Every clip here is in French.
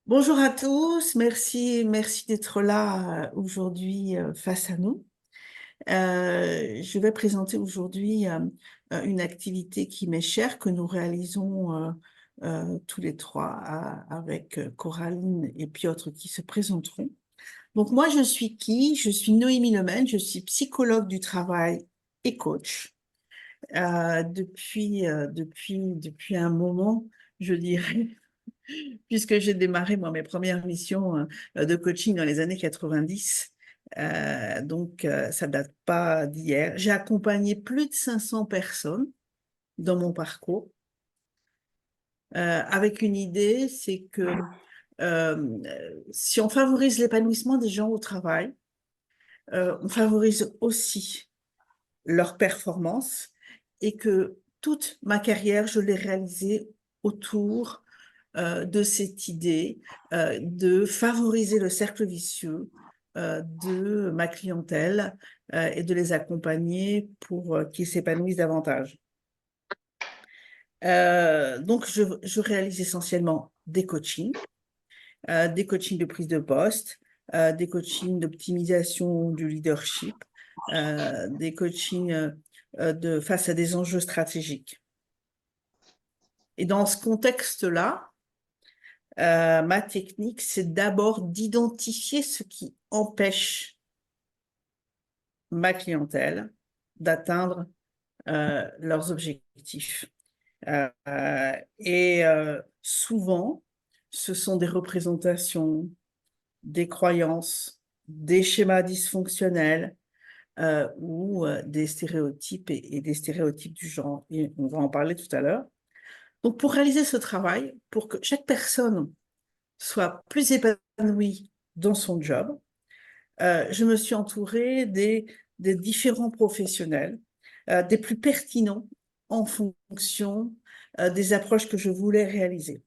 Bonjour à tous, merci d'être là aujourd'hui face à nous. Je vais présenter aujourd'hui une activité qui m'est chère, que nous réalisons tous les trois avec Coraline et Piotr qui se présenteront. Donc moi, je suis qui? Je suis Noémie Lemaine, je suis psychologue du travail et coach. Depuis un moment, je dirais, puisque j'ai démarré moi, mes premières missions de coaching dans les années 90. Ça date pas d'hier. J'ai accompagné plus de 500 personnes dans mon parcours avec une idée, c'est que si on favorise l'épanouissement des gens au travail, on favorise aussi leur performance et que toute ma carrière, je l'ai réalisée autour de cette idée de favoriser le cercle vicieux de ma clientèle et de les accompagner pour qu'ils s'épanouissent davantage. Je réalise essentiellement des coachings de prise de poste, des coachings d'optimisation du leadership, des coachings face à des enjeux stratégiques. Et dans ce contexte-là, ma technique, c'est d'abord d'identifier ce qui empêche ma clientèle d'atteindre leurs objectifs. Souvent, ce sont des représentations, des croyances, des schémas dysfonctionnels ou des stéréotypes et des stéréotypes du genre. Et on va en parler tout à l'heure. Donc, pour réaliser ce travail, pour que chaque personne soit plus épanouie dans son job, je me suis entourée des différents professionnels, des plus pertinents en fonction des approches que je voulais réaliser.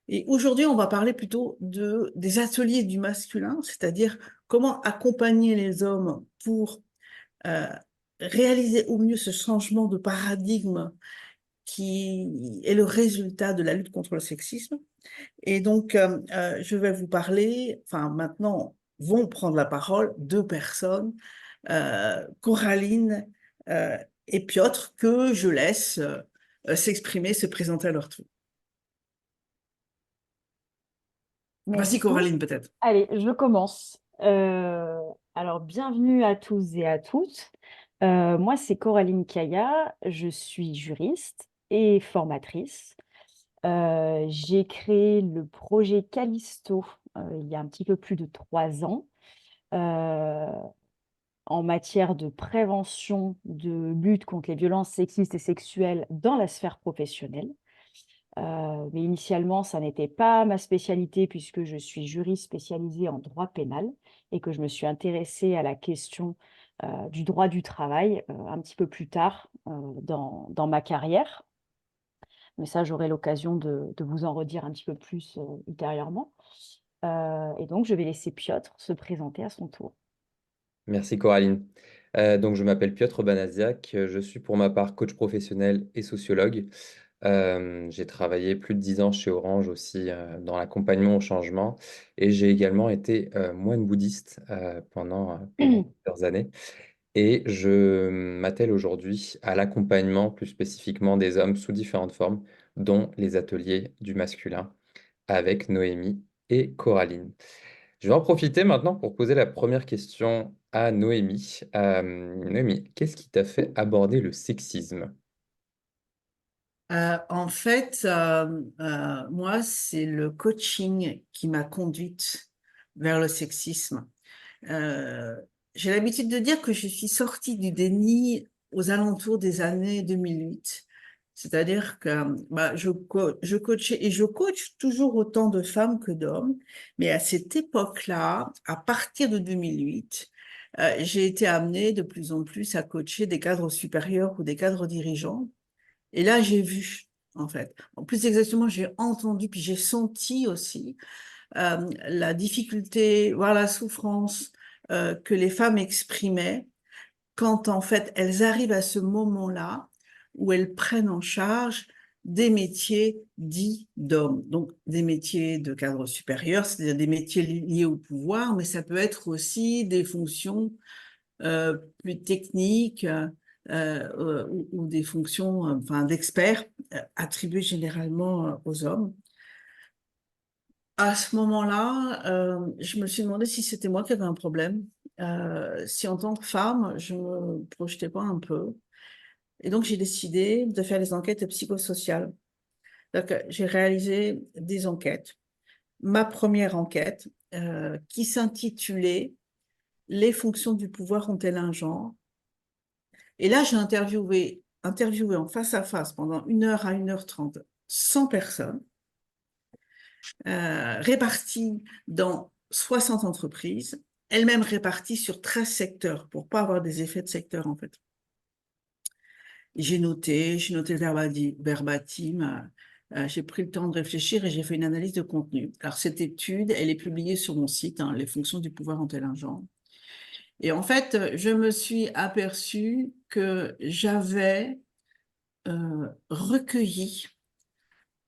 Et aujourd'hui, on va parler plutôt des ateliers du masculin, c'est-à-dire comment accompagner les hommes pour euh, réaliser au mieux ce changement de paradigme qui est le résultat de la lutte contre le sexisme. Et donc, je vais vous parler, enfin maintenant vont prendre la parole deux personnes, Coraline et Piotr, que je laisse s'exprimer, se présenter à leur tour. Vas-y Merci. Coraline peut-être. Allez, je commence. Alors, bienvenue à tous et à toutes. Moi, c'est Coraline Kaya, je suis juriste et formatrice. J'ai créé le projet Callisto il y a un petit peu plus de 3 ans euh, en matière de prévention, de lutte contre les violences sexistes et sexuelles dans la sphère professionnelle. Mais initialement, ça n'était pas ma spécialité puisque je suis juriste spécialisée en droit pénal et que je me suis intéressée à la question du droit du travail un petit peu plus tard dans ma carrière. Mais ça, j'aurai l'occasion de vous en redire un petit peu plus ultérieurement. Et donc, je vais laisser Piotr se présenter à son tour. Merci Coraline. Donc je m'appelle Piotr Banaziak, je suis pour ma part coach professionnel et sociologue. J'ai travaillé plus de 10 ans chez Orange aussi dans l'accompagnement au changement et j'ai également été moine bouddhiste pendant plusieurs années et je m'attelle aujourd'hui à l'accompagnement plus spécifiquement des hommes sous différentes formes, dont les ateliers du masculin avec Noémie et Coraline. Je vais en profiter maintenant pour poser la première question à Noémie. Noémie, qu'est-ce qui t'a fait aborder le sexisme? Moi, c'est le coaching qui m'a conduite vers le sexisme. Euh, j'ai l'habitude de dire que je suis sortie du déni aux alentours des années 2008. C'est-à-dire que je coachais et je coach toujours autant de femmes que d'hommes, mais à cette époque-là, à partir de 2008, j'ai été amenée de plus en plus à coacher des cadres supérieurs ou des cadres dirigeants. Et là, j'ai vu, en fait. En plus exactement, j'ai entendu, puis j'ai senti aussi la difficulté, voire la souffrance que les femmes exprimaient quand, en fait, elles arrivent à ce moment-là où elles prennent en charge des métiers dits d'hommes, donc des métiers de cadre supérieur, c'est-à-dire des métiers liés au pouvoir, mais ça peut être aussi des fonctions plus techniques ou des fonctions enfin, d'experts attribuées généralement aux hommes. À ce moment-là, je me suis demandé si c'était moi qui avais un problème, si en tant que femme, je ne me projetais pas un peu. Et donc, j'ai décidé de faire des enquêtes psychosociales. Donc, j'ai réalisé des enquêtes. Ma première enquête, qui s'intitulait Les fonctions du pouvoir ont-elles un genre? Et là, j'ai interviewé en face à face pendant 1 heure à 1 h 30 100 personnes, réparties dans 60 entreprises, elles-mêmes réparties sur 13 secteurs pour ne pas avoir des effets de secteur en fait. J'ai noté verbatim, j'ai pris le temps de réfléchir et j'ai fait une analyse de contenu. Alors cette étude, elle est publiée sur mon site, Les fonctions du pouvoir ont-elles un genre? Et en fait, je me suis aperçue que j'avais recueilli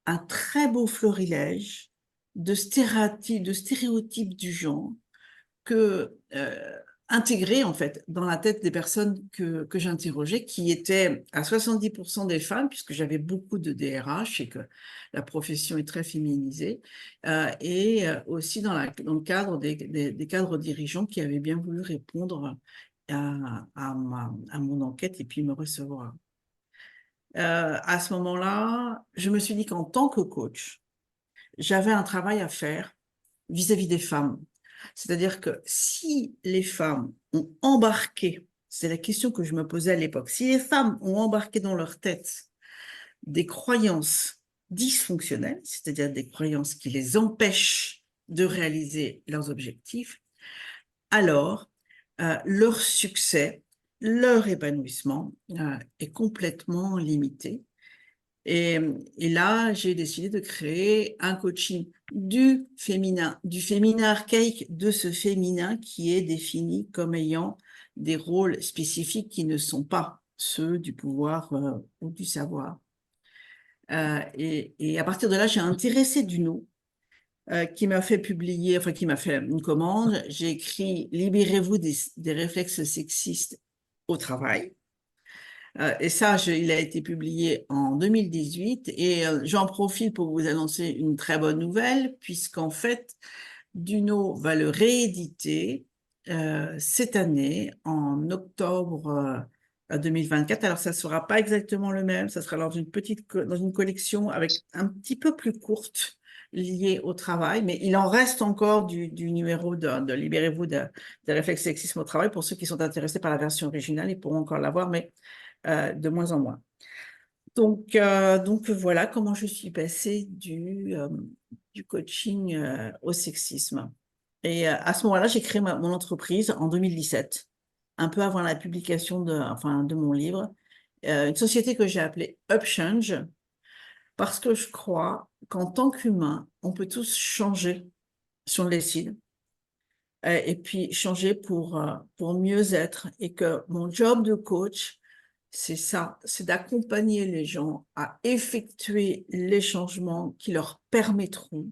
un très beau florilège de stéréotypes du genre que intégrés en fait dans la tête des personnes que j'interrogeais, qui étaient à 70% des femmes, puisque j'avais beaucoup de DRH et que la profession est très féminisée, et aussi dans le cadre des cadres dirigeants qui avaient bien voulu répondre à mon enquête et puis me recevoir. À ce moment-là, je me suis dit qu'en tant que coach, j'avais un travail à faire vis-à-vis des femmes. C'est-à-dire que si les femmes ont embarqué, c'est la question que je me posais à l'époque, si les femmes ont embarqué dans leur tête des croyances dysfonctionnelles, c'est-à-dire des croyances qui les empêchent de réaliser leurs objectifs, alors leur succès, leur épanouissement est complètement limité. Et là, j'ai décidé de créer un coaching du féminin archaïque, de ce féminin qui est défini comme ayant des rôles spécifiques qui ne sont pas ceux du pouvoir ou du savoir. Et à partir de là, j'ai intéressé Duno, qui m'a fait publier, enfin qui m'a fait une commande. J'ai écrit « Libérez-vous des réflexes sexistes au travail ». Et ça, il a été publié en 2018 et j'en profite pour vous annoncer une très bonne nouvelle puisqu'en fait, Duno va le rééditer cette année en octobre 2024. Alors, ça ne sera pas exactement le même, ça sera dans une collection avec un petit peu plus courte liée au travail, mais il en reste encore du numéro de Libérez-vous des réflexes sexisme au travail. Pour ceux qui sont intéressés par la version originale, ils pourront encore l'avoir, mais de moins en moins. Donc voilà comment je suis passée du coaching au sexisme. Et à ce moment-là, j'ai créé mon entreprise en 2017, un peu avant la publication de mon livre, une société que j'ai appelée Upchange, parce que je crois qu'en tant qu'humain, on peut tous changer si on le décide, et puis changer pour mieux être, et que mon job de coach, c'est ça, c'est d'accompagner les gens à effectuer les changements qui leur permettront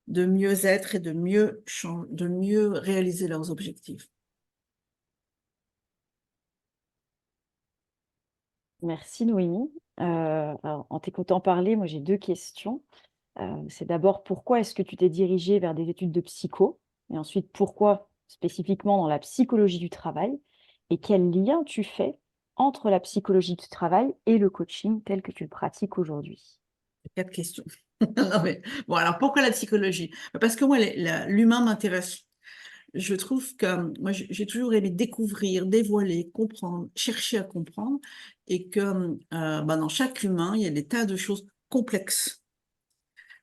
de mieux être et de mieux réaliser leurs objectifs. Merci Noémie. Alors, en t'écoutant parler, moi j'ai 2 questions. C'est d'abord pourquoi est-ce que tu t'es dirigée vers des études de psycho? Et ensuite, pourquoi spécifiquement dans la psychologie du travail? Et quel lien tu fais entre la psychologie du travail et le coaching tel que tu le pratiques aujourd'hui? 4 questions. Non, mais, bon, alors pourquoi la psychologie? Parce que moi, l'humain m'intéresse. Je trouve que moi, j'ai toujours aimé découvrir, dévoiler, comprendre, chercher à comprendre, et que dans chaque humain, il y a des tas de choses complexes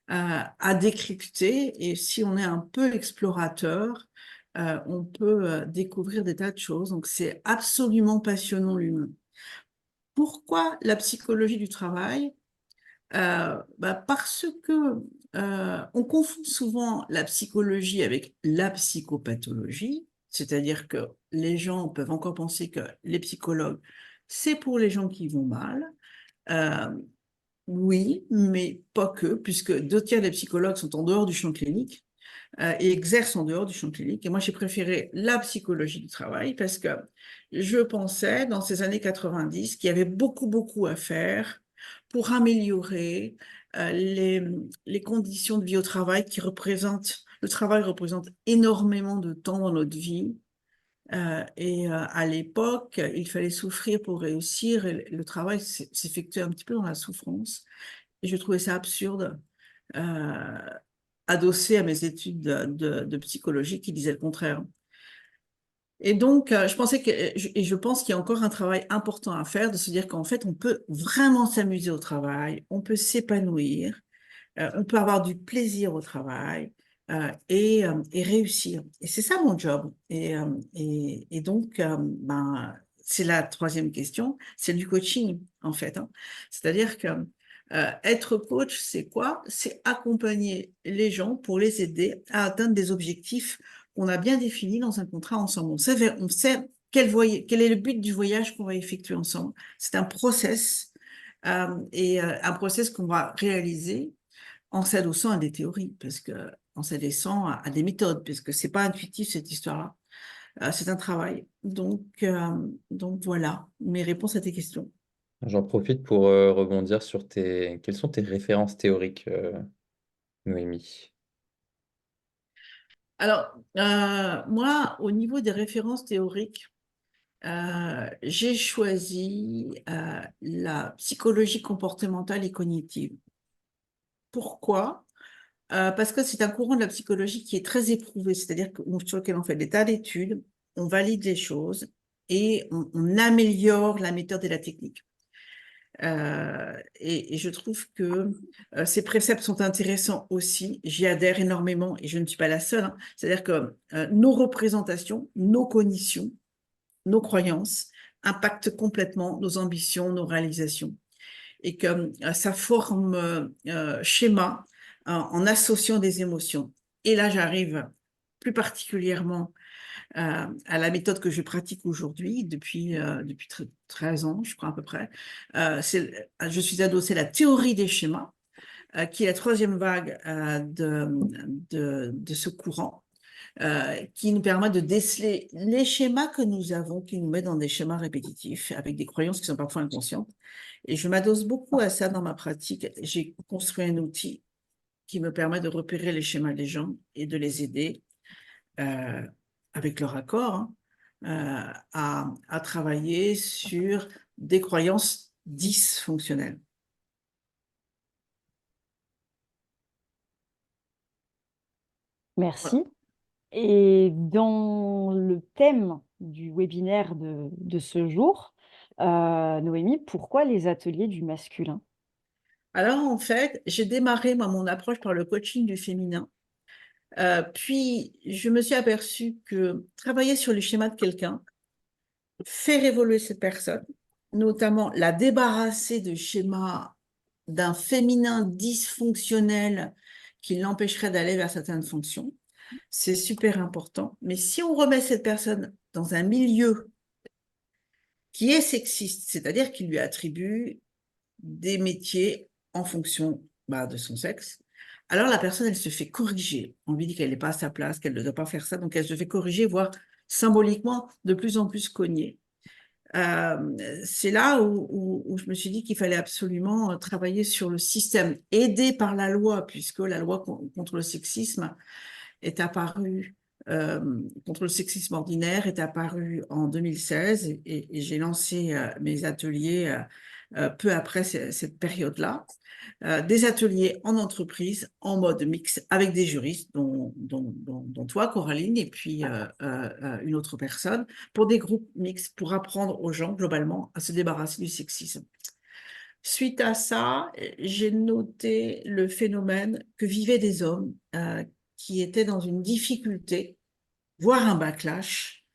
à décrypter, et si on est un peu explorateur, on peut découvrir des tas de choses. Donc, c'est absolument passionnant l'humain. Pourquoi la psychologie du travail? Parce que on confond souvent la psychologie avec la psychopathologie, c'est-à-dire que les gens peuvent encore penser que les psychologues, c'est pour les gens qui vont mal. Oui, mais pas que, puisque 2 tiers des psychologues sont en dehors du champ clinique et exercent en dehors du champ clinique. Et moi, j'ai préféré la psychologie du travail parce que je pensais, dans ces années 90, qu'il y avait beaucoup, beaucoup à faire pour améliorer les conditions de vie au travail qui représentent, le travail représente énormément de temps dans notre vie. À l'époque, il fallait souffrir pour réussir et le travail s'effectuait un petit peu dans la souffrance. Et je trouvais ça absurde, euh, adossé à mes études de psychologie qui disaient le contraire. Et donc, je pensais et je pense qu'il y a encore un travail important à faire, de se dire qu'en fait, on peut vraiment s'amuser au travail, on peut s'épanouir, on peut avoir du plaisir au travail et réussir. Et c'est ça mon job. Et donc, ben, c'est la troisième question, c'est du coaching en fait, hein. C'est-à-dire que être coach, c'est quoi? C'est accompagner les gens pour les aider à atteindre des objectifs qu'on a bien définis dans un contrat ensemble. On sait quel est le but du voyage qu'on va effectuer ensemble. C'est un process un process qu'on va réaliser en s'adossant à des théories, parce que en s'adossant à des méthodes, parce que c'est pas intuitif cette histoire-là. C'est un travail. Donc voilà mes réponses à tes questions. J'en profite pour rebondir sur quelles sont tes références théoriques, Noémie? Alors, moi, au niveau des références théoriques, j'ai choisi la psychologie comportementale et cognitive. Pourquoi? Parce que c'est un courant de la psychologie qui est très éprouvé, c'est-à-dire sur lequel on fait des tas d'études, on valide les choses et on améliore la méthode et la technique. Et je trouve que ces préceptes sont intéressants aussi. J'y adhère énormément et je ne suis pas la seule, hein. C'est-à-dire que nos représentations, nos cognitions, nos croyances impactent complètement nos ambitions, nos réalisations. Et que ça forme schéma en associant des émotions. Et là, j'arrive plus particulièrement à la méthode que je pratique aujourd'hui depuis 13 ans, je crois à peu près. Je suis adossée à la théorie des schémas, qui est la troisième vague de ce courant, qui nous permet de déceler les schémas que nous avons, qui nous met dans des schémas répétitifs, avec des croyances qui sont parfois inconscientes. Et je m'adosse beaucoup à ça dans ma pratique. J'ai construit un outil qui me permet de repérer les schémas des gens et de les aider, euh, avec leur accord, hein, à travailler sur des croyances dysfonctionnelles. Voilà. Merci. Et dans le thème du webinaire de ce jour, Noémie, pourquoi les ateliers du masculin? Alors, en fait, j'ai démarré moi, mon approche par le coaching du féminin. Puis, je me suis aperçue que travailler sur les schémas de quelqu'un, faire évoluer cette personne, notamment la débarrasser de schémas d'un féminin dysfonctionnel qui l'empêcherait d'aller vers certaines fonctions, c'est super important. Mais si on remet cette personne dans un milieu qui est sexiste, c'est-à-dire qui lui attribue des métiers en fonction de son sexe, alors la personne, elle se fait corriger. On lui dit qu'elle n'est pas à sa place, qu'elle ne doit pas faire ça, donc elle se fait corriger, voire symboliquement de plus en plus cogner. C'est là où je me suis dit qu'il fallait absolument travailler sur le système, aidé par la loi, puisque la loi contre le sexisme est apparue, contre le sexisme ordinaire est apparue en 2016 et j'ai lancé mes ateliers peu après cette période-là. Des ateliers en entreprise, en mode mix, avec des juristes, dont toi, Coraline, et puis une autre personne, pour des groupes mixtes, pour apprendre aux gens, globalement, à se débarrasser du sexisme. Suite à ça, j'ai noté le phénomène que vivaient des hommes qui étaient dans une difficulté, voire un backlash,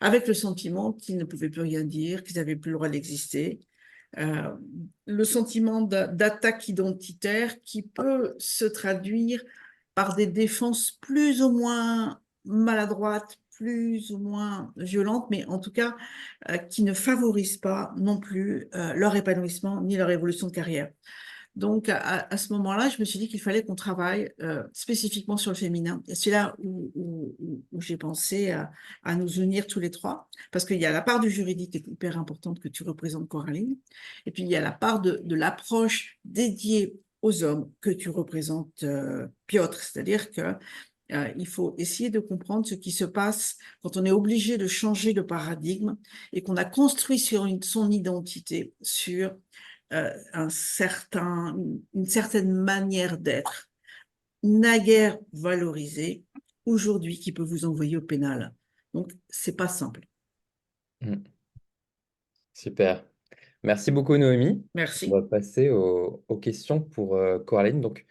avec le sentiment qu'ils ne pouvaient plus rien dire, qu'ils n'avaient plus le droit d'exister, euh, le sentiment d'attaque identitaire qui peut se traduire par des défenses plus ou moins maladroites, plus ou moins violentes, mais en tout cas qui ne favorisent pas non plus leur épanouissement ni leur évolution de carrière. Donc, à ce moment-là, je me suis dit qu'il fallait qu'on travaille spécifiquement sur le féminin. Et c'est là où j'ai pensé à nous unir tous les trois, parce qu'il y a la part du juridique qui est hyper importante que tu représentes, Coraline, et puis il y a la part de l'approche dédiée aux hommes que tu représentes, Piotr. C'est-à-dire que il faut essayer de comprendre ce qui se passe quand on est obligé de changer de paradigme et qu'on a construit sur son identité, sur une certaine manière d'être, naguère valorisée, aujourd'hui qui peut vous envoyer au pénal. Donc, c'est pas simple. Mm. Super. Merci beaucoup, Noémie. On Merci. va passer aux questions pour Coraline. Donc,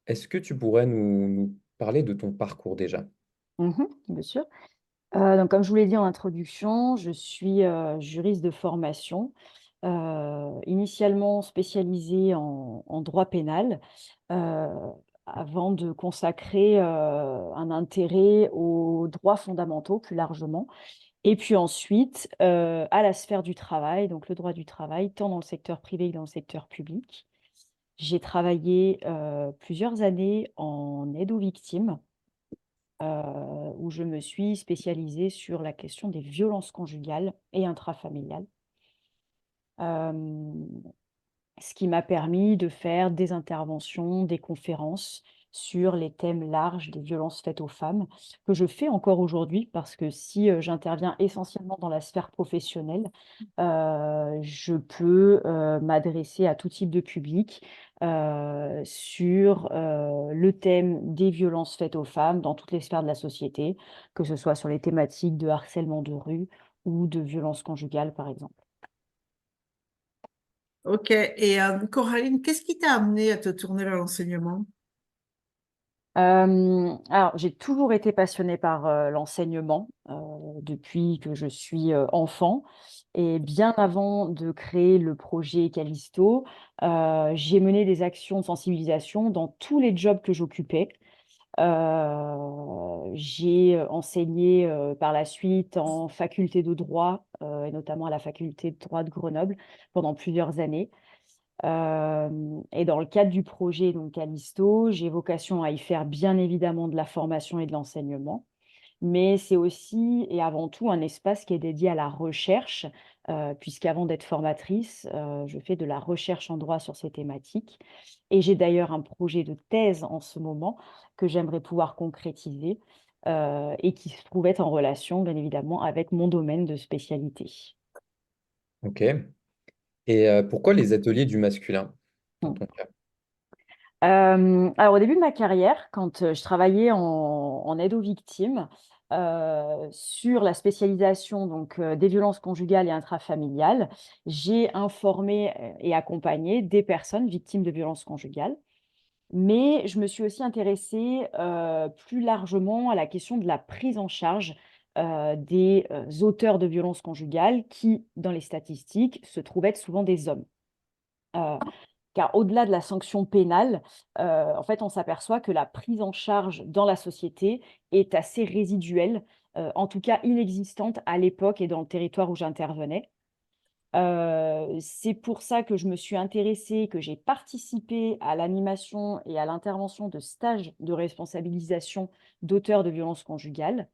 est-ce que tu pourrais nous parler de ton parcours déjà? Bien sûr. Donc, comme je vous l'ai dit en introduction, je suis juriste de formation, initialement spécialisée en droit pénal, euh, avant de consacrer un intérêt aux droits fondamentaux plus largement, et puis ensuite à la sphère du travail, donc le droit du travail, tant dans le secteur privé que dans le secteur public. J'ai travaillé plusieurs années en aide aux victimes, où je me suis spécialisée sur la question des violences conjugales et intrafamiliales. Euh, Ce qui m'a permis de faire des interventions, des conférences sur les thèmes larges des violences faites aux femmes, que je fais encore aujourd'hui parce que si j'interviens essentiellement dans la sphère professionnelle, je peux m'adresser à tout type de public sur le thème des violences faites aux femmes dans toutes les sphères de la société, que ce soit sur les thématiques de harcèlement de rue ou de violences conjugales, par exemple. Ok. Et Coraline, qu'est-ce qui t'a amené à te tourner vers l'enseignement? Alors, j'ai toujours été passionnée par l'enseignement depuis que je suis enfant. Et bien avant de créer le projet Callisto, j'ai mené des actions de sensibilisation dans tous les jobs que j'occupais. J'ai enseigné par la suite en faculté de droit, et notamment à la faculté de droit de Grenoble, pendant plusieurs années. Et dans le cadre du projet donc Callisto, j'ai vocation à y faire bien évidemment de la formation et de l'enseignement, mais c'est aussi et avant tout un espace qui est dédié à la recherche, puisqu'avant d'être formatrice, je fais de la recherche en droit sur ces thématiques. Et j'ai d'ailleurs un projet de thèse en ce moment que j'aimerais pouvoir concrétiser, et qui se trouve être en relation bien évidemment avec mon domaine de spécialité. Ok. Et pourquoi les ateliers du masculin dans ton cas? Alors, au début de ma carrière, quand je travaillais en aide aux victimes, sur la spécialisation donc, des violences conjugales et intrafamiliales, j'ai informé et accompagné des personnes victimes de violences conjugales. Mais je me suis aussi intéressée plus largement à la question de la prise en charge des auteurs de violences conjugales qui, dans les statistiques, se trouvent être souvent des hommes. Euh, Car au-delà de la sanction pénale, en fait, on s'aperçoit que la prise en charge dans la société est assez résiduelle, en tout cas inexistante à l'époque et dans le territoire où j'intervenais. C'est pour ça que je me suis intéressée, que j'ai participé à l'animation et à l'intervention de stages de responsabilisation d'auteurs de violences conjugales.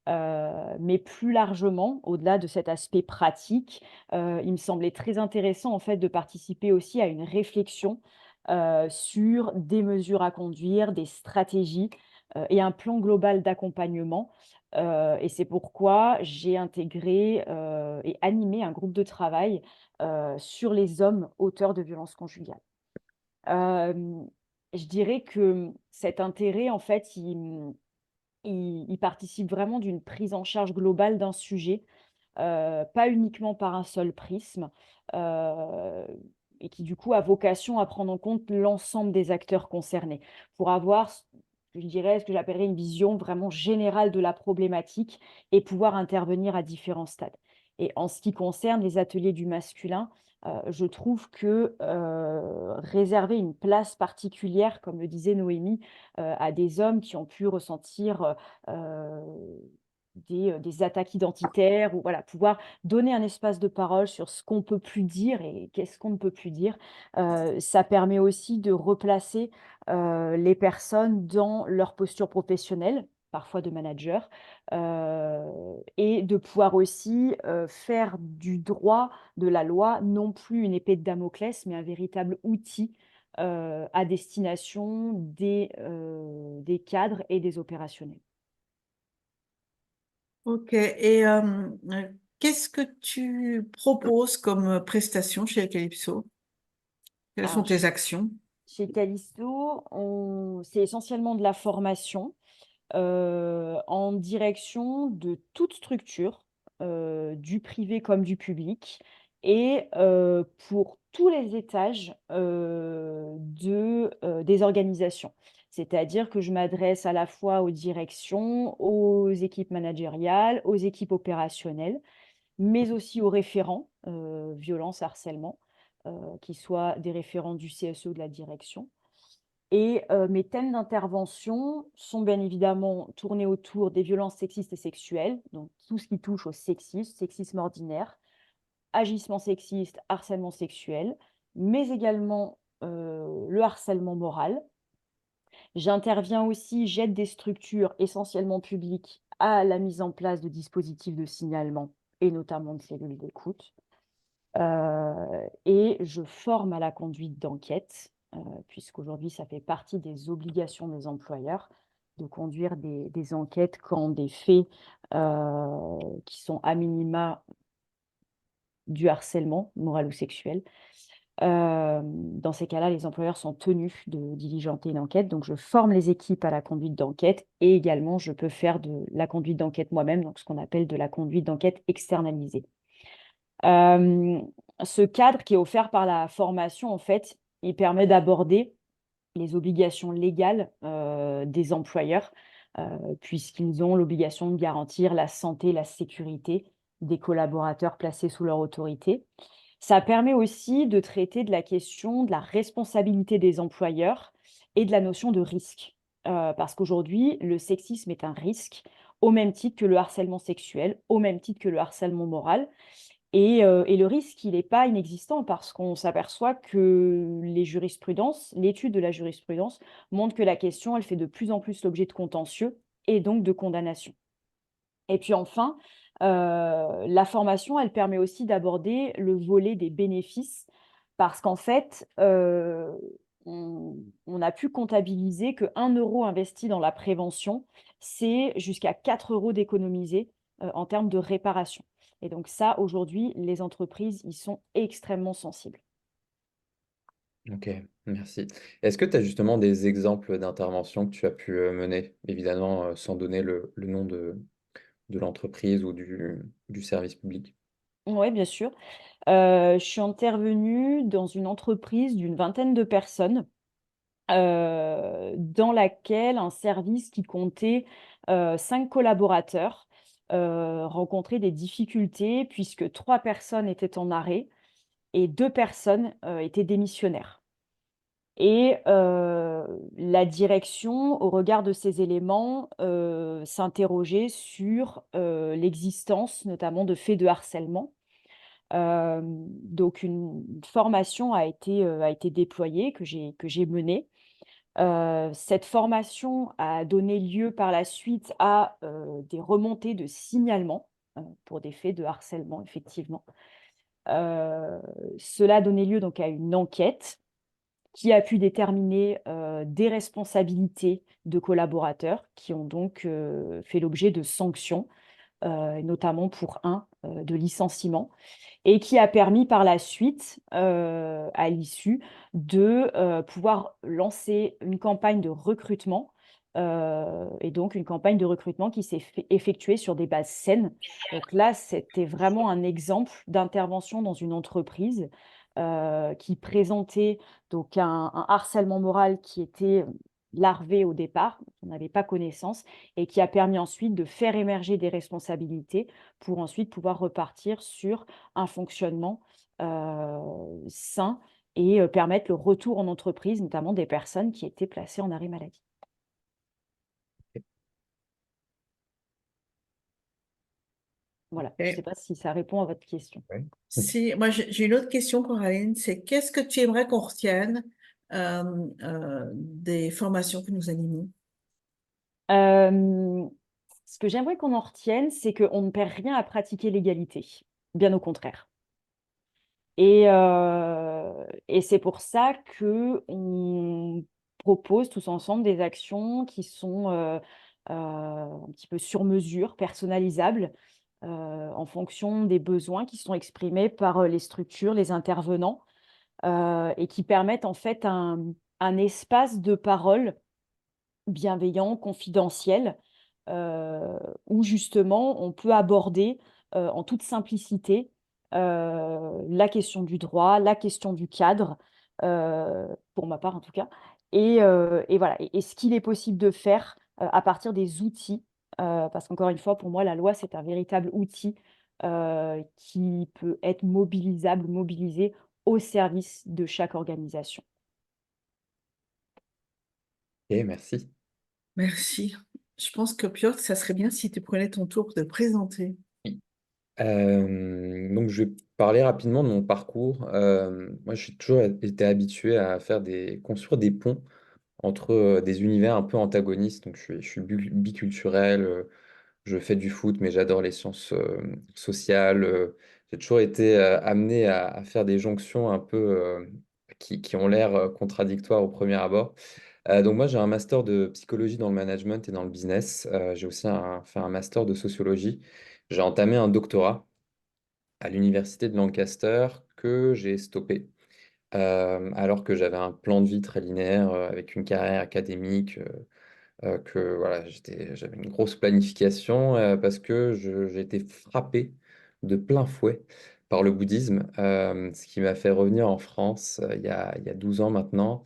Mais plus largement, au-delà de cet aspect pratique, il me semblait très intéressant en fait de participer aussi à une réflexion sur des mesures à conduire, des stratégies et un plan global d'accompagnement. Et c'est pourquoi j'ai intégré et animé un groupe de travail sur les hommes auteurs de violences conjugales. Euh, je dirais que cet intérêt, en fait, il participe vraiment d'une prise en charge globale d'un sujet, pas uniquement par un seul prisme, euh, et qui du coup a vocation à prendre en compte l'ensemble des acteurs concernés pour avoir, je dirais, ce que j'appellerais une vision vraiment générale de la problématique et pouvoir intervenir à différents stades. Et en ce qui concerne les ateliers du masculin, je trouve que réserver une place particulière, comme le disait Noémie, à des hommes qui ont pu ressentir des attaques identitaires, ou voilà, pouvoir donner un espace de parole sur ce qu'on peut plus dire et qu'est-ce qu'on ne peut plus dire. Ça permet aussi de replacer les personnes dans leur posture professionnelle, parfois de manager, et de pouvoir aussi faire du droit, de la loi, non plus une épée de Damoclès, mais un véritable outil à destination des cadres et des opérationnels. Ok. Et qu'est-ce que tu proposes comme prestation chez Calypso? Quelles sont Alors, tes actions? chez Callisto, c'est essentiellement de la formation en direction de toute structure, du privé comme du public, et pour tous les étages des organisations. C'est-à-dire que je m'adresse à la fois aux directions, aux équipes managériales, aux équipes opérationnelles, mais aussi aux référents, violence, harcèlement, qui soient des référents du CSE ou de la direction. Et mes thèmes d'intervention sont bien évidemment tournés autour des violences sexistes et sexuelles, donc tout ce qui touche au sexisme, sexisme ordinaire, agissement sexiste, harcèlement sexuel, mais également le harcèlement moral. J'interviens aussi, j'aide des structures essentiellement publiques à la mise en place de dispositifs de signalement et notamment de cellules d'écoute. Et je forme à la conduite d'enquête, puisqu'aujourd'hui, ça fait partie des obligations des employeurs de conduire des enquêtes quand des faits qui sont à minima du harcèlement moral ou sexuel. Dans ces cas-là, les employeurs sont tenus de diligenter une enquête. Donc, je forme les équipes à la conduite d'enquête, et également, je peux faire de la conduite d'enquête moi-même, donc ce qu'on appelle de la conduite d'enquête externalisée. Ce cadre qui est offert par la formation, en fait, il permet d'aborder les obligations légales des employeurs, puisqu'ils ont l'obligation de garantir la santé, la sécurité des collaborateurs placés sous leur autorité. Ça permet aussi de traiter de la question de la responsabilité des employeurs et de la notion de risque. Parce qu'aujourd'hui, le sexisme est un risque, au même titre que le harcèlement sexuel, au même titre que le harcèlement moral. Et le risque, il n'est pas inexistant, parce qu'on s'aperçoit que l'étude de la jurisprudence montre que la question, elle fait de plus en plus l'objet de contentieux et donc de condamnations. Et puis enfin, la formation, elle permet aussi d'aborder le volet des bénéfices, parce qu'en fait, on a pu comptabiliser que 1 euro investi dans la prévention, c'est jusqu'à 4 euros d'économiser en termes de réparation. Et donc ça, aujourd'hui, les entreprises y sont extrêmement sensibles. Ok, merci. Est-ce que tu as justement des exemples d'interventions que tu as pu mener, évidemment sans donner le nom de l'entreprise ou du service public? Oui, bien sûr. Je suis intervenue dans une entreprise d'une vingtaine de personnes, dans laquelle un service qui comptait 5 collaborateurs rencontrait des difficultés, puisque 3 personnes étaient en arrêt et 2 personnes étaient démissionnaires. Et la direction, au regard de ces éléments, s'interrogeait sur l'existence notamment de faits de harcèlement. Donc une formation a été déployée, que j'ai menée. Cette formation a donné lieu par la suite à des remontées de signalement pour des faits de harcèlement, effectivement. Cela a donné lieu donc à une enquête qui a pu déterminer des responsabilités de collaborateurs qui ont donc fait l'objet de sanctions, notamment pour un de licenciement, et qui a permis par la suite, à l'issue, de pouvoir lancer une campagne de recrutement, et donc une campagne de recrutement qui s'est effectuée sur des bases saines. Donc là, c'était vraiment un exemple d'intervention dans une entreprise qui présentait donc un harcèlement moral qui était larvé au départ, dont on n'avait pas connaissance, et qui a permis ensuite de faire émerger des responsabilités pour ensuite pouvoir repartir sur un fonctionnement sain, et permettre le retour en entreprise, notamment des personnes qui étaient placées en arrêt maladie. Voilà, je ne sais Et pas si ça répond à votre question. Ouais. si, moi, j'ai une autre question, Coraline, c'est qu'est-ce que tu aimerais qu'on retienne des formations que nous animons? Euh, Ce que j'aimerais qu'on en retienne, c'est qu'on ne perd rien à pratiquer l'égalité, bien au contraire. Et c'est pour ça que on propose tous ensemble des actions qui sont un petit peu sur mesure, personnalisables, en fonction des besoins qui sont exprimés par les structures, les intervenants, et qui permettent en fait un espace de parole bienveillant, confidentiel, euh, où justement on peut aborder en toute simplicité la question du droit, la question du cadre, pour ma part en tout cas, et voilà, et ce qu'il est possible de faire à partir des outils, parce qu'encore une fois, pour moi, la loi, c'est un véritable outil qui peut être mobilisable, mobilisé au service de chaque organisation. Ok, merci. Merci. Je pense que Piotr, ça serait bien si tu prenais ton tour de présenter. Donc, je vais parler rapidement de mon parcours. Moi, j'ai toujours été habitué à construire des ponts entre des univers un peu antagonistes. Donc, je suis biculturel, je fais du foot, mais j'adore les sciences sociales. J'ai toujours été amené à faire des jonctions un peu qui ont l'air contradictoires au premier abord. Donc, moi, j'ai un master de psychologie dans le management et dans le business. J'ai aussi fait un master de sociologie. J'ai entamé un doctorat à l'université de Lancaster que j'ai stoppé. Alors que j'avais un plan de vie très linéaire avec une carrière académique, que voilà, j'avais une grosse planification parce que j'ai été frappé de plein fouet par le bouddhisme, ce qui m'a fait revenir en France il y a 12 ans maintenant.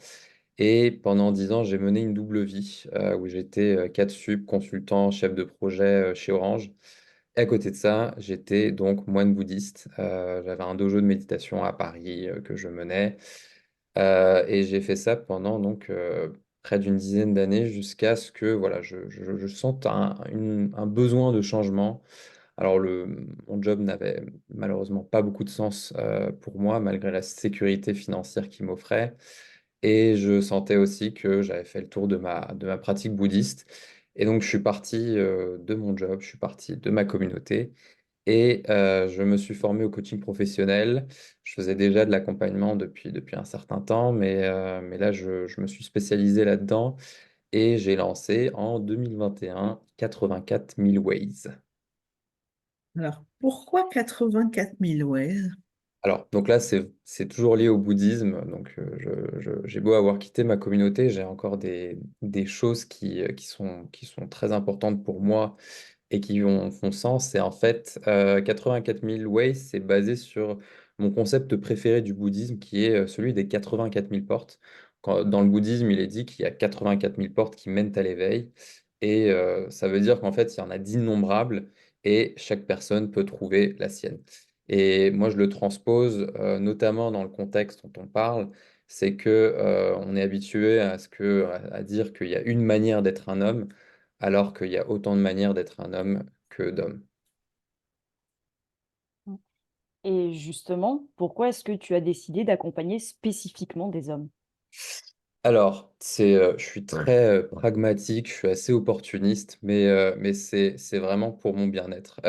Et pendant 10 ans, j'ai mené une double vie où j'étais cadre sup, consultant, chef de projet chez Orange. Et à côté de ça, j'étais donc moine bouddhiste. J'avais un dojo de méditation à Paris que je menais. Et j'ai fait ça pendant donc près d'une dizaine d'années jusqu'à ce que voilà, je sente un besoin de changement. Alors mon job n'avait malheureusement pas beaucoup de sens pour moi, malgré la sécurité financière qu'il m'offrait. Et je sentais aussi que j'avais fait le tour de ma pratique bouddhiste. Et donc, je suis parti de mon job, je suis parti de ma communauté et je me suis formé au coaching professionnel. Je faisais déjà de l'accompagnement depuis un certain temps, mais là, je me suis spécialisé là-dedans et j'ai lancé en 2021 84 000 Ways. Alors, pourquoi 84 000 ways? Alors, donc là, c'est toujours lié au bouddhisme. Donc, j'ai beau avoir quitté ma communauté, j'ai encore des choses qui sont très importantes pour moi et qui font sens. Et en fait, 84 000 Ways, c'est basé sur mon concept préféré du bouddhisme, qui est celui des 84 000 portes. Dans le bouddhisme, il est dit qu'il y a 84 000 portes qui mènent à l'éveil. Et ça veut dire qu'en fait, il y en a d'innombrables et chaque personne peut trouver la sienne. Et moi, je le transpose notamment dans le contexte dont on parle, c'est que on est habitué à dire qu'il y a une manière d'être un homme, alors qu'il y a autant de manières d'être un homme que d'hommes. Et justement, pourquoi est-ce que tu as décidé d'accompagner spécifiquement des hommes? Alors, je suis très pragmatique, je suis assez opportuniste, mais c'est vraiment pour mon bien-être.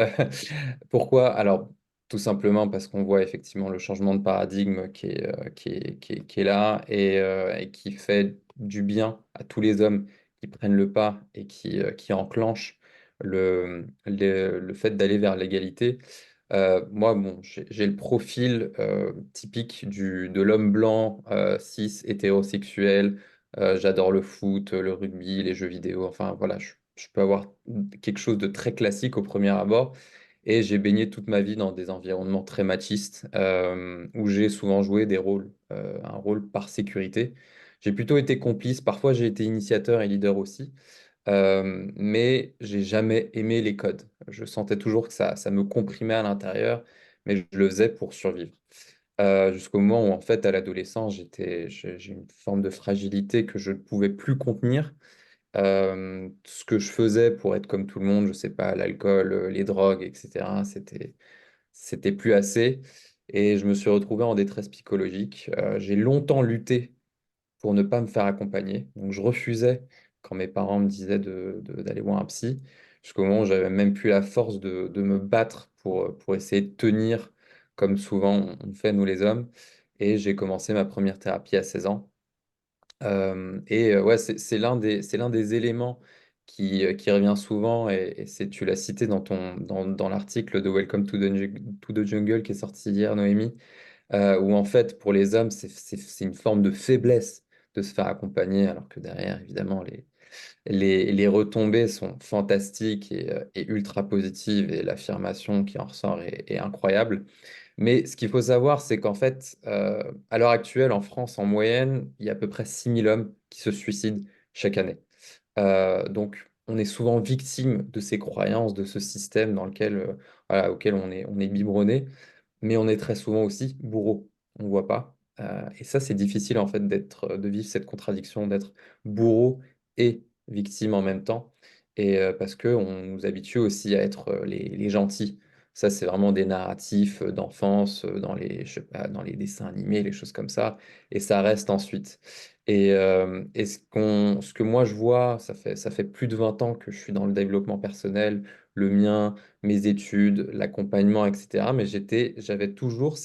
Pourquoi? Alors, tout simplement parce qu'on voit effectivement le changement de paradigme qui est là et qui fait du bien à tous les hommes qui prennent le pas et qui enclenchent le fait d'aller vers l'égalité. Moi, bon, j'ai le profil typique de l'homme blanc, cis, hétérosexuel. J'adore le foot, le rugby, les jeux vidéo. Enfin, voilà, je peux avoir quelque chose de très classique au premier abord. Et j'ai baigné toute ma vie dans des environnements très machistes, où j'ai souvent joué un rôle par sécurité. J'ai plutôt été complice. Parfois, j'ai été initiateur et leader aussi. Mais j'ai jamais aimé les codes. Je sentais toujours que ça me comprimait à l'intérieur, mais je le faisais pour survivre. Jusqu'au moment où, en fait, à l'adolescence, j'ai une forme de fragilité que je ne pouvais plus contenir. Ce que je faisais pour être comme tout le monde, je sais pas, l'alcool, les drogues, etc., c'était plus assez. Et je me suis retrouvé en détresse psychologique. J'ai longtemps lutté pour ne pas me faire accompagner. Donc, je refusais quand mes parents me disaient d'aller voir un psy, jusqu'au moment où j'avais même plus la force de me battre pour essayer de tenir, comme souvent on fait, nous les hommes. Et j'ai commencé ma première thérapie à 16 ans. Ouais, c'est l'un des éléments qui revient souvent, et tu l'as cité dans l'article de Welcome to the Jungle qui est sorti hier, Noémie, où en fait, pour les hommes, c'est une forme de faiblesse de se faire accompagner, alors que derrière, évidemment, les retombées sont fantastiques et ultra positives, et l'affirmation qui en ressort est incroyable. Mais ce qu'il faut savoir, c'est qu'en fait, à l'heure actuelle, en France, en moyenne, il y a à peu près 6 000 hommes qui se suicident chaque année. Donc, on est souvent victime de ces croyances, de ce système dans lequel, voilà, auquel on est biberonné, mais on est très souvent aussi bourreau. On ne voit pas. Et ça, c'est difficile en fait de vivre cette contradiction, d'être bourreau et victime en même temps. Et parce qu'on nous habitue aussi à être les gentils. Ça, c'est vraiment des narratifs d'enfance, je sais pas, dans les dessins animés, les choses comme ça. Et ça reste ensuite. Et ce que moi je vois, ça fait plus de 20 ans que je suis dans le développement personnel, le mien, mes études, l'accompagnement, etc. Mais j'étais toujours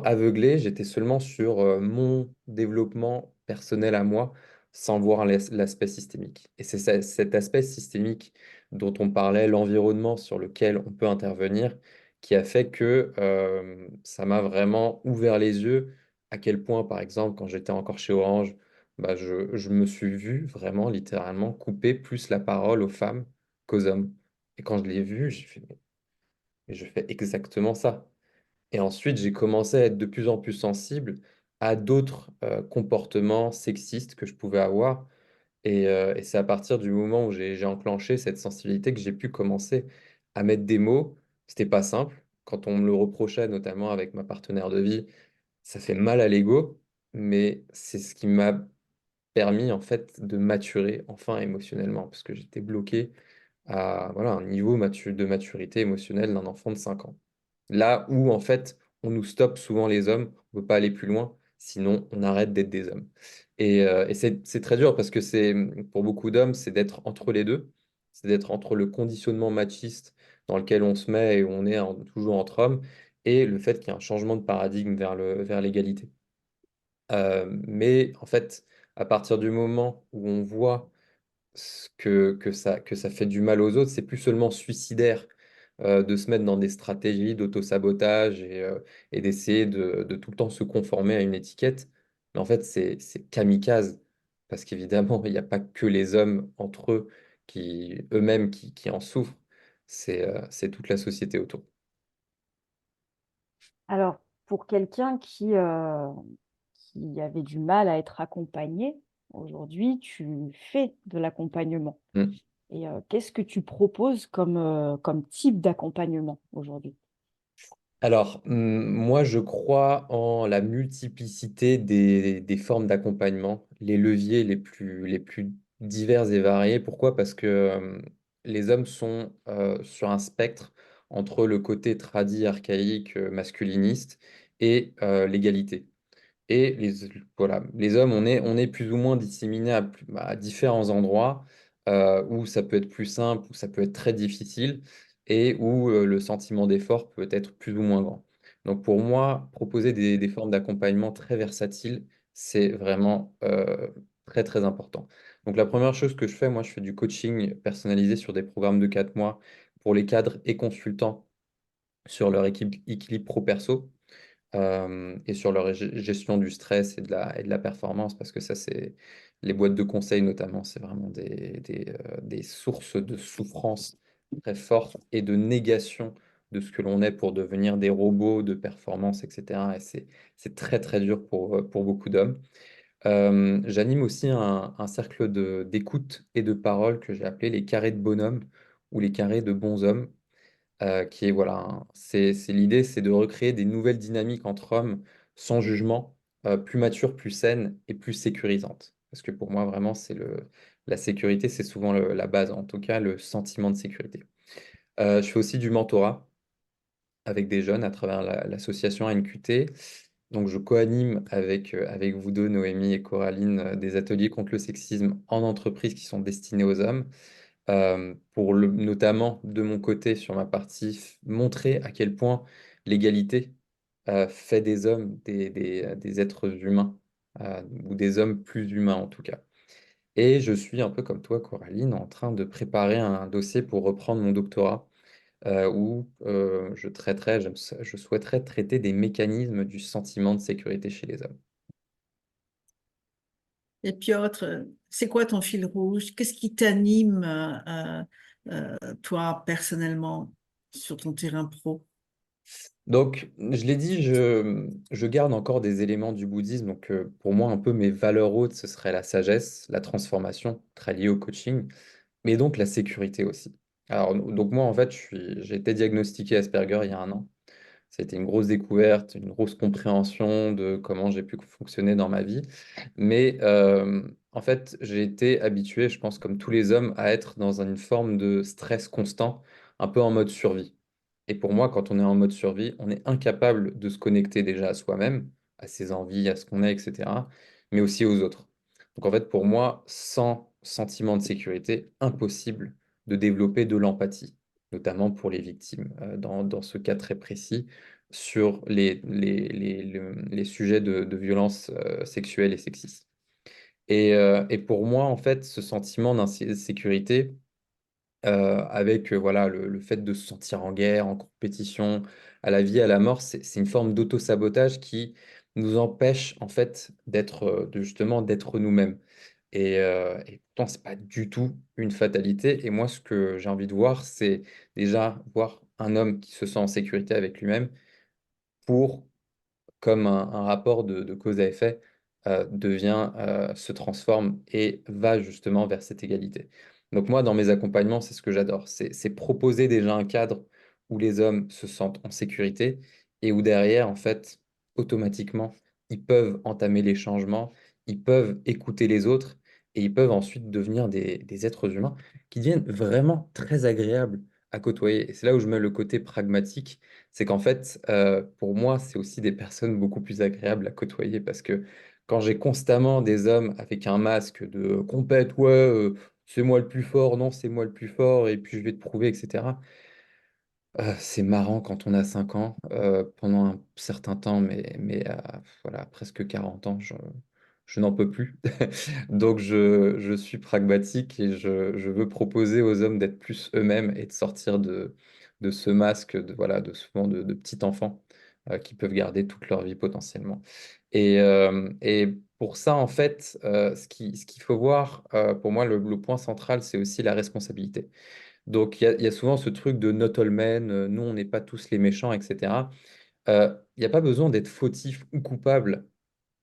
aveuglé, j'étais seulement sur mon développement personnel à moi, sans voir l'aspect systémique. Et c'est cet aspect systémique dont on parlait, l'environnement sur lequel on peut intervenir, qui a fait que ça m'a vraiment ouvert les yeux, à quel point, par exemple, quand j'étais encore chez Orange, bah, je me suis vu vraiment, littéralement, couper plus la parole aux femmes qu'aux hommes. Et quand je l'ai vu, j'ai fait, mais je fais exactement ça. Et ensuite, j'ai commencé à être de plus en plus sensible à d'autres comportements sexistes que je pouvais avoir. Et c'est à partir du moment où j'ai enclenché cette sensibilité que j'ai pu commencer à mettre des mots. C'était pas simple. Quand on me le reprochait, notamment avec ma partenaire de vie, ça fait mal à l'ego, mais c'est ce qui m'a permis en fait de maturer enfin émotionnellement, parce que j'étais bloqué à voilà, un niveau de maturité émotionnelle d'un enfant de 5 ans. Là où, en fait, on nous stoppe souvent les hommes, on ne peut pas aller plus loin, sinon on arrête d'être des hommes. Et c'est très dur parce que pour beaucoup d'hommes, c'est d'être entre les deux, c'est d'être entre le conditionnement machiste dans lequel on se met et où on est toujours entre hommes, et le fait qu'il y a un changement de paradigme vers l'égalité. Mais en fait, à partir du moment où on voit que ça fait du mal aux autres, c'est plus seulement suicidaire de se mettre dans des stratégies d'auto-sabotage et d'essayer de tout le temps se conformer à une étiquette. Mais en fait, c'est kamikaze, parce qu'évidemment, il n'y a pas que les hommes entre eux eux-mêmes qui en souffrent, c'est toute la société autour. Alors, pour quelqu'un qui avait du mal à être accompagné, aujourd'hui, tu fais de l'accompagnement. Mm. Et qu'est-ce que tu proposes comme type d'accompagnement aujourd'hui? Alors, moi, je crois en la multiplicité des formes d'accompagnement, les leviers les plus divers et variés. Pourquoi? Parce que les hommes sont sur un spectre entre le côté tradi, archaïque, masculiniste et l'égalité. Et voilà, les hommes, on est plus ou moins disséminés à différents endroits où ça peut être plus simple, où ça peut être très difficile, et où le sentiment d'effort peut être plus ou moins grand. Donc pour moi, proposer des formes d'accompagnement très versatiles, c'est vraiment très très important. Donc la première chose que je fais, moi je fais du coaching personnalisé sur des programmes de 4 mois pour les cadres et consultants sur leur équilibre pro-perso, et sur leur gestion du stress et de la performance, parce que ça, c'est les boîtes de conseil notamment, c'est vraiment des sources de souffrance très fortes et de négation de ce que l'on est pour devenir des robots de performance, etc. Et c'est très, très dur pour beaucoup d'hommes. J'anime aussi un cercle d'écoute et de parole que j'ai appelé les carrés de bonhomme ou les carrés de bons hommes, qui est, voilà, l'idée, c'est de recréer des nouvelles dynamiques entre hommes sans jugement, plus matures, plus saines et plus sécurisantes. Parce que pour moi, vraiment, la sécurité, c'est souvent la base, en tout cas le sentiment de sécurité. Je fais aussi du mentorat avec des jeunes à travers l'association NQT. Donc, je co-anime avec vous deux, Noémie et Coraline, des ateliers contre le sexisme en entreprise qui sont destinés aux hommes. Pour notamment, de mon côté, sur ma partie, montrer à quel point l'égalité fait des hommes des êtres humains, ou des hommes plus humains en tout cas. Et je suis un peu comme toi, Coraline, en train de préparer un dossier pour reprendre mon doctorat où je souhaiterais traiter des mécanismes du sentiment de sécurité chez les hommes. Et Piotr, c'est quoi ton fil rouge? Qu'est-ce qui t'anime, toi, personnellement, sur ton terrain pro? Donc, je l'ai dit, je garde encore des éléments du bouddhisme. Donc, pour moi, un peu mes valeurs hautes, ce serait la sagesse, la transformation, très liée au coaching, mais donc la sécurité aussi. Alors, donc moi, en fait, j'ai été diagnostiqué Asperger il y a un an. C'était une grosse découverte, une grosse compréhension de comment j'ai pu fonctionner dans ma vie. Mais en fait, j'ai été habitué, je pense, comme tous les hommes, à être dans une forme de stress constant, un peu en mode survie. Et pour moi, quand on est en mode survie, on est incapable de se connecter déjà à soi-même, à ses envies, à ce qu'on est, etc., mais aussi aux autres. Donc en fait, pour moi, sans sentiment de sécurité, impossible de développer de l'empathie, notamment pour les victimes, dans ce cas très précis, sur les sujets de violences sexuelles et sexistes. Et pour moi, en fait, ce sentiment d'insécurité, avec voilà, le fait de se sentir en guerre, en compétition, à la vie, à la mort, c'est une forme d'auto-sabotage qui nous empêche en fait justement d'être nous-mêmes. Et pourtant, c'est pas du tout une fatalité. Et moi, ce que j'ai envie de voir, c'est déjà voir un homme qui se sent en sécurité avec lui-même pour comme un rapport de cause à effet, se transforme et va justement vers cette égalité. Donc moi, dans mes accompagnements, c'est ce que j'adore, c'est proposer déjà un cadre où les hommes se sentent en sécurité et où derrière, en fait, automatiquement, ils peuvent entamer les changements, ils peuvent écouter les autres et ils peuvent ensuite devenir des êtres humains qui deviennent vraiment très agréables à côtoyer. Et c'est là où je mets le côté pragmatique, c'est qu'en fait, pour moi, c'est aussi des personnes beaucoup plus agréables à côtoyer parce que quand j'ai constamment des hommes avec un masque de compète, ouais, c'est moi le plus fort, non, c'est moi le plus fort, et puis je vais te prouver, etc. C'est marrant quand on a 5 ans, pendant un certain temps, mais voilà, presque 40 ans, je n'en peux plus. Donc je suis pragmatique et je veux proposer aux hommes d'être plus eux-mêmes et de sortir de ce masque voilà, souvent de petits enfants qui peuvent garder toute leur vie potentiellement. Et pour ça, en fait, ce qu'il faut voir, pour moi, le point central, c'est aussi la responsabilité. Donc, il y a souvent ce truc de not all men, nous, on n'est pas tous les méchants, etc. Il n'y a pas besoin d'être fautif ou coupable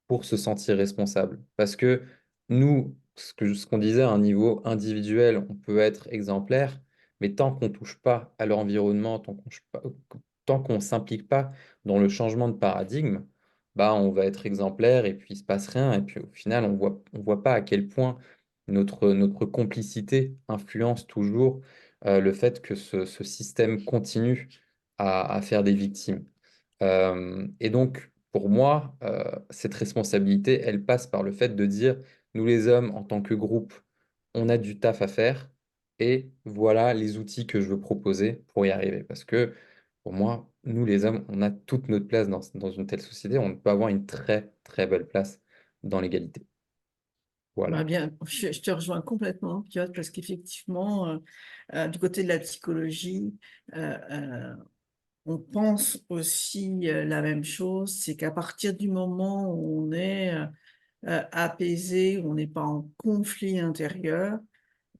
pour se sentir responsable. Parce que nous, ce qu'on disait à un niveau individuel, on peut être exemplaire, mais tant qu'on ne touche pas à l'environnement, tant qu'on ne s'implique pas dans le changement de paradigme, bah, on va être exemplaire et puis il ne se passe rien. Et puis au final, on voit pas à quel point notre complicité influence toujours le fait que ce système continue à faire des victimes. Et donc, pour moi, cette responsabilité, elle passe par le fait de dire, nous les hommes, en tant que groupe, on a du taf à faire, et voilà les outils que je veux proposer pour y arriver. Parce que, pour moi, nous les hommes, on a toute notre place dans une telle société, on peut avoir une très, très belle place dans l'égalité. Bah Voilà. bien, je te rejoins complètement, Piotr, parce qu'effectivement, du côté de la psychologie, euh, euh, on pense aussi la même chose, c'est qu'à partir du moment où on est apaisé, où on n'est pas en conflit intérieur,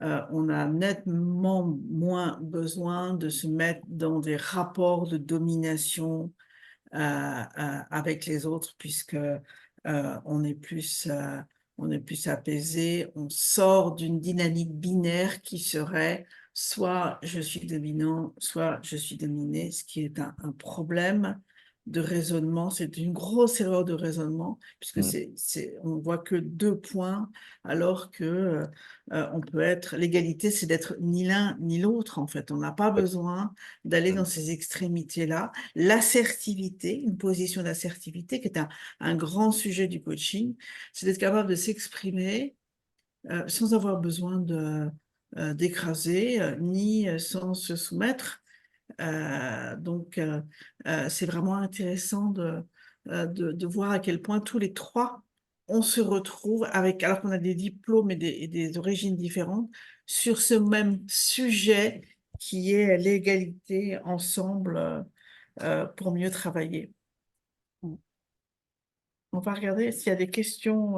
on a nettement moins besoin de se mettre dans des rapports de domination avec les autres, puisque on est plus apaisé, on sort d'une dynamique binaire qui serait soit je suis dominant, soit je suis dominé, ce qui est un problème de raisonnement. C'est une grosse erreur de raisonnement, puisque Mm. on voit que 2 points, alors que on peut être, l'égalité, c'est d'être ni l'un ni l'autre, en fait. On n'a pas besoin d'aller dans Mm. ces extrémités-là. L'assertivité, une position d'assertivité, qui est un grand sujet du coaching, c'est d'être capable de s'exprimer sans avoir besoin d'écraser, ni sans se soumettre. Donc, c'est vraiment intéressant de voir à quel point tous les trois, on se retrouve avec, alors qu'on a des diplômes et des origines différentes, sur ce même sujet qui est l'égalité ensemble pour mieux travailler. Mm. On va regarder s'il y a des questions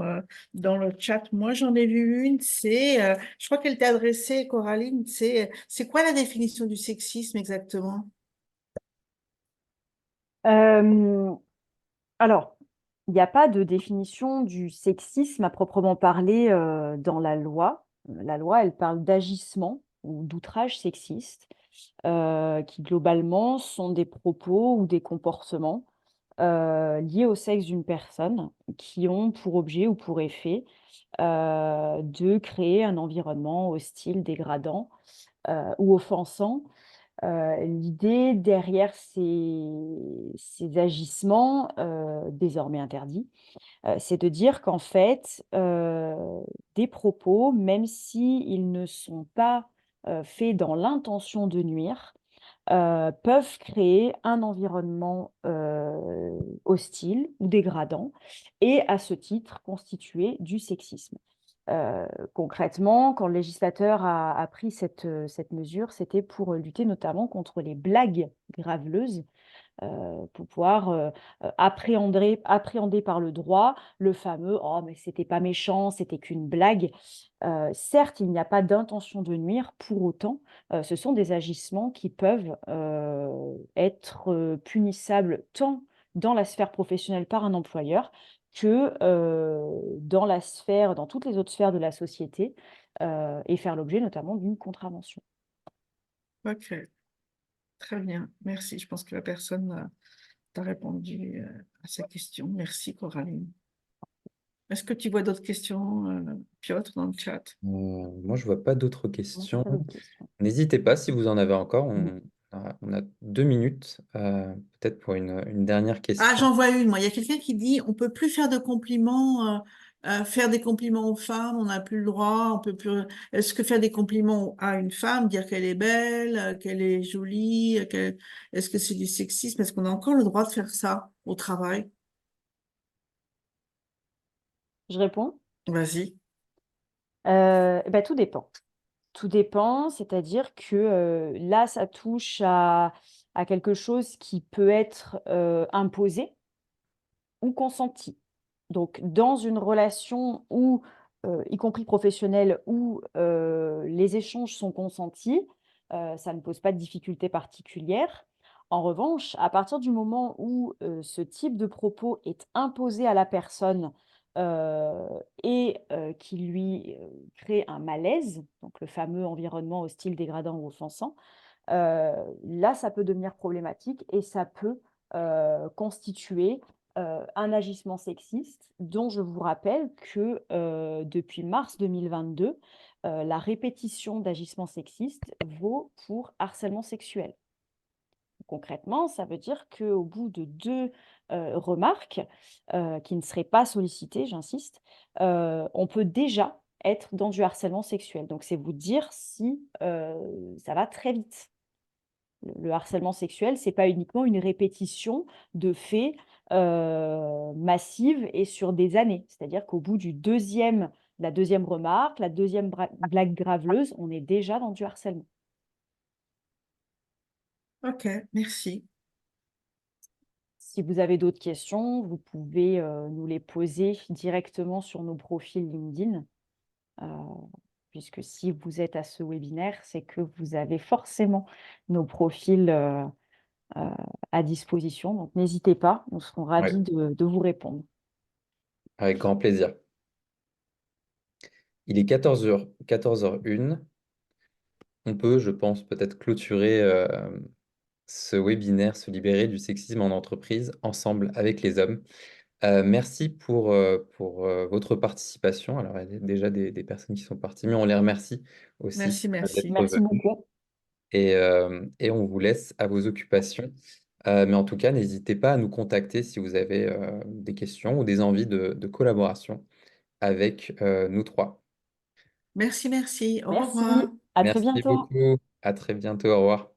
dans le chat. Moi, j'en ai vu une, je crois qu'elle t'est adressée, Coraline, c'est quoi la définition du sexisme exactement? Euh, alors, il n'y a pas de définition du sexisme à proprement parler dans la loi. La loi, elle parle d'agissement ou d'outrage sexiste, qui globalement sont des propos ou des comportements liés au sexe d'une personne qui ont pour objet ou pour effet de créer un environnement hostile, dégradant ou offensant. L'idée derrière ces agissements désormais interdits, c'est de dire qu'en fait, des propos, même s'ils ne sont pas faits dans l'intention de nuire, peuvent créer un environnement hostile ou dégradant et à ce titre constituer du sexisme. Concrètement, quand le législateur a pris cette mesure, c'était pour lutter notamment contre les blagues graveleuses, pour pouvoir appréhender par le droit le fameux «Oh, mais c'était pas méchant, c'était qu'une blague». Certes, il n'y a pas d'intention de nuire, pour autant, ce sont des agissements qui peuvent être punissables tant dans la sphère professionnelle par un employeur que dans toutes les autres sphères de la société, et faire l'objet notamment d'une contravention. Ok, très bien, merci. Je pense que la personne t'a répondu à sa question. Merci, Coraline. Est-ce que tu vois d'autres questions, Piotr, dans le chat? Moi, je vois pas d'autres Non, j'ai questions. pas d'autres questions. N'hésitez pas si vous en avez encore. Mm. On a 2 minutes, peut-être pour une dernière Ah, question. j'en vois une, moi. Il y a quelqu'un qui dit on peut plus faire de compliments, faire des compliments aux femmes, on n'a plus le droit, on peut plus. Est-ce que faire des compliments à une femme, dire qu'elle est belle, qu'elle est jolie, est-ce que c'est du sexisme? Est-ce qu'on a encore le droit de faire ça au travail? Je réponds. Vas-y. Bah, tout dépend. Tout dépend, c'est-à-dire que là, ça touche à quelque chose qui peut être imposé ou consenti. Donc, dans une relation où, y compris professionnelle, où les échanges sont consentis, ça ne pose pas de difficulté particulière. En revanche, à partir du moment où ce type de propos est imposé à la personne et qui lui crée un malaise, donc le fameux environnement hostile, dégradant ou offensant, là, ça peut devenir problématique et ça peut constituer un agissement sexiste dont je vous rappelle que depuis mars 2022, la répétition d'agissements sexistes vaut pour harcèlement sexuel. Concrètement, ça veut dire qu'au bout de 2 remarques qui ne seraient pas sollicitées, j'insiste, on peut déjà être dans du harcèlement sexuel. Donc, c'est vous dire si ça va très vite. Le harcèlement sexuel, c'est pas uniquement une répétition de faits massive et sur des années. C'est-à-dire qu'au bout la deuxième remarque, la deuxième blague graveleuse, on est déjà dans du harcèlement. Ok, merci. Si vous avez d'autres questions, vous pouvez nous les poser directement sur nos profils LinkedIn, euh, puisque si vous êtes à ce webinaire, c'est que vous avez forcément nos profils à disposition. Donc, n'hésitez pas, nous serons Ouais, ravis de vous répondre. avec grand plaisir. Il est 14h01. On peut, je pense, peut-être clôturer ce webinaire Se libérer du sexisme en entreprise ensemble avec les hommes. Merci pour votre participation. Alors, il y a déjà des personnes qui sont parties, mais on les remercie aussi Merci, d'être merci. Merci venus. beaucoup. Et on vous laisse à vos occupations. Mais en tout cas, n'hésitez pas à nous contacter si vous avez des questions ou des envies de collaboration avec nous trois. Merci, merci. Au Merci. revoir. À très Merci bientôt. beaucoup. À très bientôt. Au revoir.